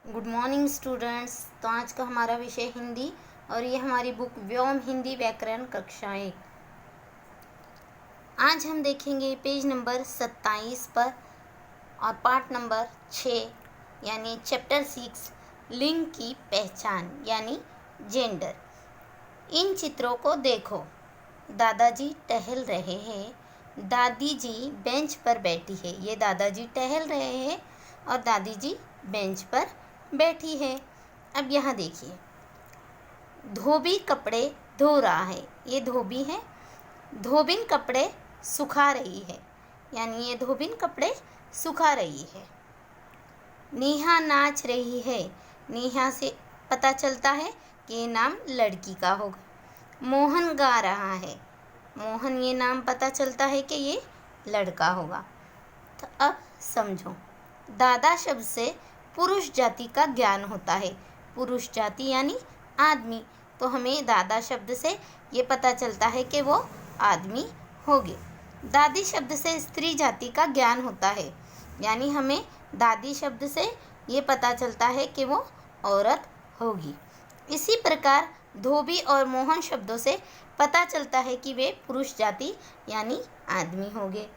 Good morning students. तो आज का हमारा विषय हिंदी और ये हमारी बुक व्योम हिंदी व्याकरण कक्षा 1। आज हम देखेंगे पेज नंबर 27 पर और पार्ट नंबर 6 यानी चैप्टर 6 लिंग की पहचान यानी जेंडर। इन चित्रों को देखो। दादाजी टहल रहे हैं, दादी जी बेंच पर बैठी है। ये दादाजी टहल रहे हैं और दादी जी बेंच पर बैठी है। अब यहाँ देखिए, धोबी कपड़े धो रहा है। ये धोबी है। धोबिन कपड़े सुखा रही है, यानी ये धोबिन कपड़े सुखा रही है। नेहा नाच रही है। नेहा से पता चलता है कि ये नाम लड़की का होगा। मोहन गा रहा है। मोहन ये नाम पता चलता है कि ये लड़का होगा। तो अब समझो, दादा शब्द से पुरुष जाति का ज्ञान होता है। पुरुष जाति यानी आदमी, तो हमें दादा शब्द से ये पता चलता है कि वो आदमी होंगे। दादी शब्द से स्त्री जाति का ज्ञान होता है, यानी हमें दादी शब्द से ये पता चलता है कि वो औरत होगी। इसी प्रकार धोबी और मोहन शब्दों से पता चलता है कि वे पुरुष जाति यानी आदमी होंगे,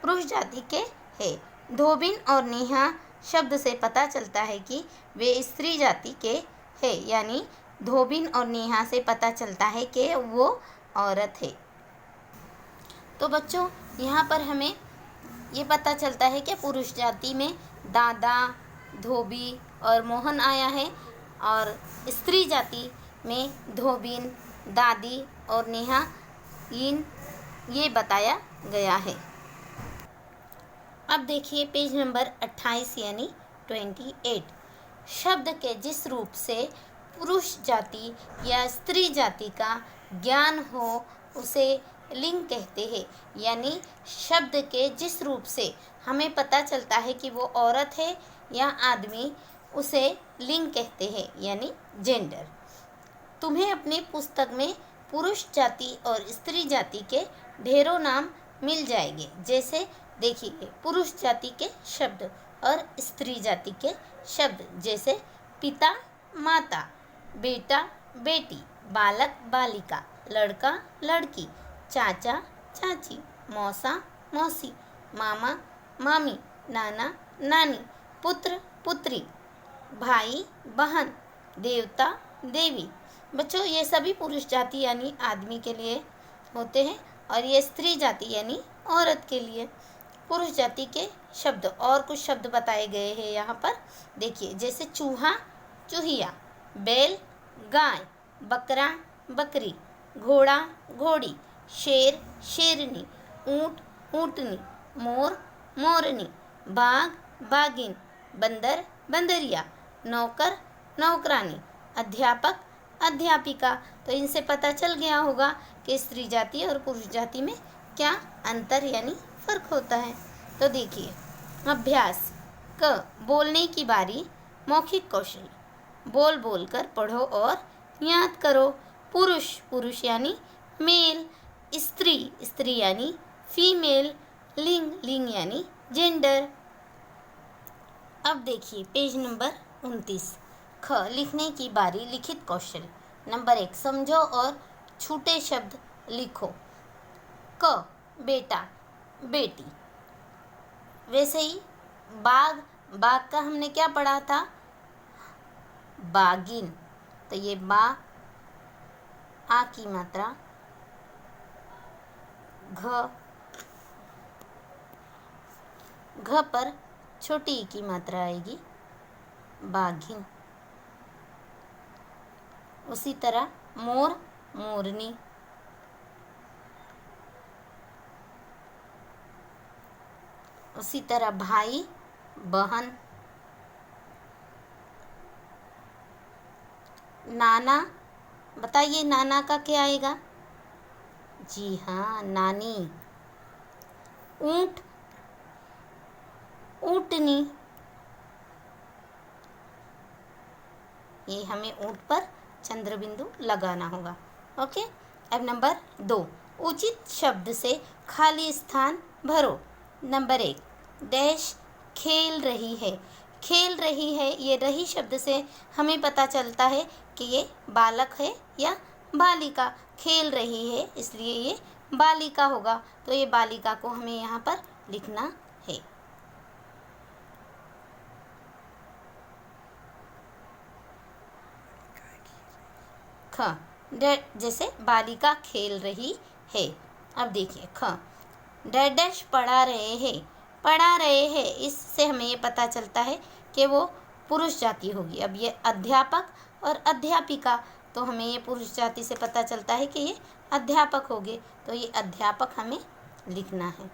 पुरुष जाति के है। धोबिन और नेहा शब्द से पता चलता है कि वे स्त्री जाति के है, यानी धोबिन और नेहा से पता चलता है कि वो औरत है। तो बच्चों, यहाँ पर हमें ये पता चलता है कि पुरुष जाति में दादा, धोबी और मोहन आया है, और स्त्री जाति में धोबिन, दादी और नेहा ये बताया गया है। अब देखिए पेज नंबर 28 यानी 28। शब्द के जिस रूप से पुरुष जाति या स्त्री जाति का ज्ञान हो उसे लिंग कहते हैं, यानी शब्द के जिस रूप से हमें पता चलता है कि वो औरत है या आदमी, उसे लिंग कहते हैं यानी जेंडर। तुम्हें अपनी पुस्तक में पुरुष जाति और स्त्री जाति के ढेरों नाम मिल जाएंगे। जैसे देखिए, पुरुष जाति के शब्द और स्त्री जाति के शब्द जैसे पिता माता, बेटा बेटी, बालक बालिका, लड़का लड़की, चाचा चाची, मौसा मौसी, मामा मामी, नाना नानी, पुत्र पुत्री, भाई बहन, देवता देवी। बच्चों, ये सभी पुरुष जाति यानी आदमी के लिए होते हैं, और ये स्त्री जाति यानी औरत के लिए। पुरुष जाति के शब्द और कुछ शब्द बताए गए हैं यहाँ पर। देखिए, जैसे चूहा चूहिया, बैल गाय, बकरा बकरी, घोड़ा घोड़ी, शेर शेरनी, ऊँट ऊँटनी, मोर मोरनी, बाघ बाघिन, बंदर बंदरिया, नौकर नौकरानी, अध्यापक अध्यापिका। तो इनसे पता चल गया होगा कि स्त्री जाति और पुरुष जाति में क्या अंतर यानी फर्क होता है। तो देखिए, अभ्यास। क, बोलने की बारी, मौखिक कौशल। बोल बोल कर पढ़ो और याद करो। पुरुष पुरुष यानी मेल, स्त्री स्त्री यानी फीमेल, लिंग लिंग यानी जेंडर। अब देखिए पेज नंबर 29। ख, लिखने की बारी, लिखित कौशल। नंबर 1, समझो और छूटे शब्द लिखो। क, बेटा बेटी। वैसे ही बाघ, बाघ का हमने क्या पढ़ा था? बागिन। तो ये बा, आ की मात्रा, घ, घ पर छोटी ई की मात्रा आएगी, बाघिन। उसी तरह मोर मोरनी, उसी तरह भाई बहन, नाना। बताइए नाना का क्या आएगा? जी हाँ, नानी। ऊंट ऊंटनी। ये हमें ऊंट पर चंद्र बिंदु लगाना होगा। ओके। अब नंबर 2, उचित शब्द से खाली स्थान भरो। नंबर 1, डैश खेल रही है। खेल रही है, ये रही शब्द से हमें पता चलता है कि ये बालक है या बालिका। खेल रही है इसलिए ये बालिका होगा, तो ये बालिका को हमें यहाँ पर लिखना है। ख, जैसे बालिका खेल रही है। अब देखिए ख, डैश पढ़ा रहे हैं। पढ़ा रहे हैं, इससे हमें ये पता चलता है कि वो पुरुष जाति होगी। अब ये अध्यापक और अध्यापिका, तो हमें ये पुरुष जाति से पता चलता है कि ये अध्यापक होंगे, तो ये अध्यापक हमें लिखना है।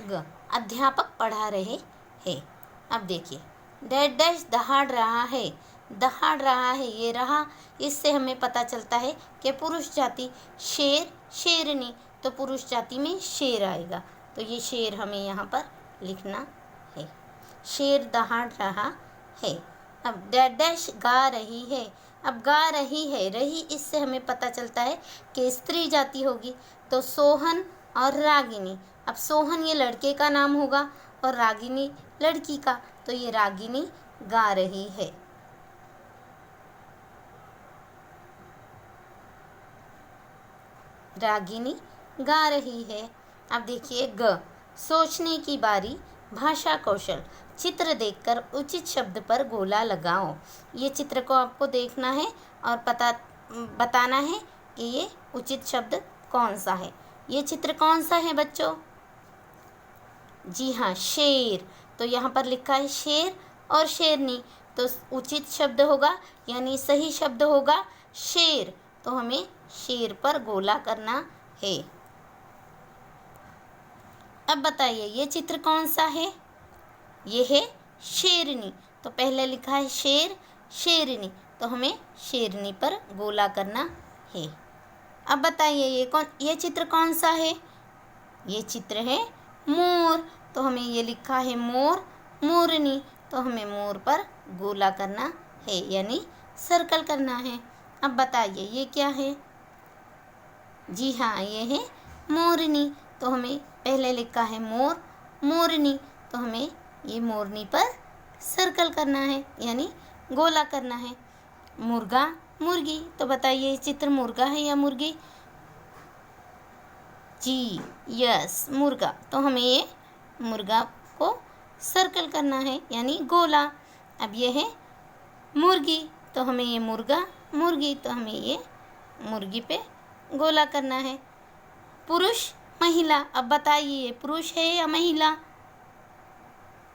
ग, अध्यापक पढ़ा रहे हैं। अब देखिए डैश दहाड़ रहा है। दहाड़ रहा है, ये रहा, इससे हमें पता चलता है कि पुरुष जाति शेर शेरनी, तो पुरुष जाति में शेर आएगा, तो ये शेर हमें यहाँ पर लिखना है। शेर दहाड़ रहा है। अब डैश गा रही है। अब गा रही है, रही, इससे हमें पता चलता है कि स्त्री जाति होगी, तो सोहन और रागिनी। अब सोहन ये लड़के का नाम होगा और रागिनी लड़की का, तो ये रागिनी गा रही है। रागिनी गा रही है। अब देखिए ग, सोचने की बारी, भाषा कौशल। चित्र देखकर उचित शब्द पर गोला लगाओ। ये चित्र को आपको देखना है और बताना है कि ये उचित शब्द कौन सा है। ये चित्र कौन सा है बच्चों? जी हाँ, शेर। तो यहाँ पर लिखा है शेर और शेरनी, तो उचित शब्द होगा यानी सही शब्द होगा शेर, तो हमें शेर पर गोला करना है। अब बताइए ये चित्र कौन सा है? ये है शेरनी, तो पहले लिखा है शेर शेरनी, तो हमें शेरनी पर गोला करना है। अब बताइए ये चित्र कौन सा है? ये चित्र है मोर, तो हमें ये लिखा है मोर मोरनी, तो हमें मोर पर गोला करना है यानी सर्कल करना है। अब बताइए ये क्या है? जी हाँ, ये है मोरनी, तो हमें पहले लिखा है मोर मोरनी, तो हमें ये मोरनी पर सर्कल करना है यानी गोला करना है। मुर्गा मुर्गी, तो बताइए चित्र मुर्गा है या मुर्गी? जी यस, मुर्गा, तो हमें ये मुर्गा को सर्कल करना है यानी गोला। अब ये है मुर्गी, तो हमें ये मुर्गा मुर्गी, तो हमें ये मुर्गी पे गोला करना है। पुरुष महिला, अब बताइए ये पुरुष है या महिला?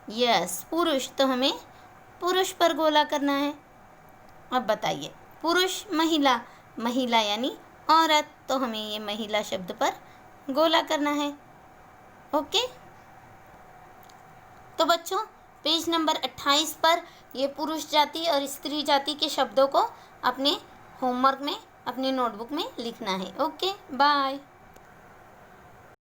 यस पुरुष, तो हमें पुरुष पर गोला करना है। अब बताइए पुरुष महिला, महिला यानी औरत, तो हमें ये महिला शब्द पर गोला करना है। ओके, तो बच्चों पेज नंबर 28 पर ये पुरुष जाति और स्त्री जाति के शब्दों को अपने होमवर्क में, अपनी नोटबुक में लिखना है। Okay bye.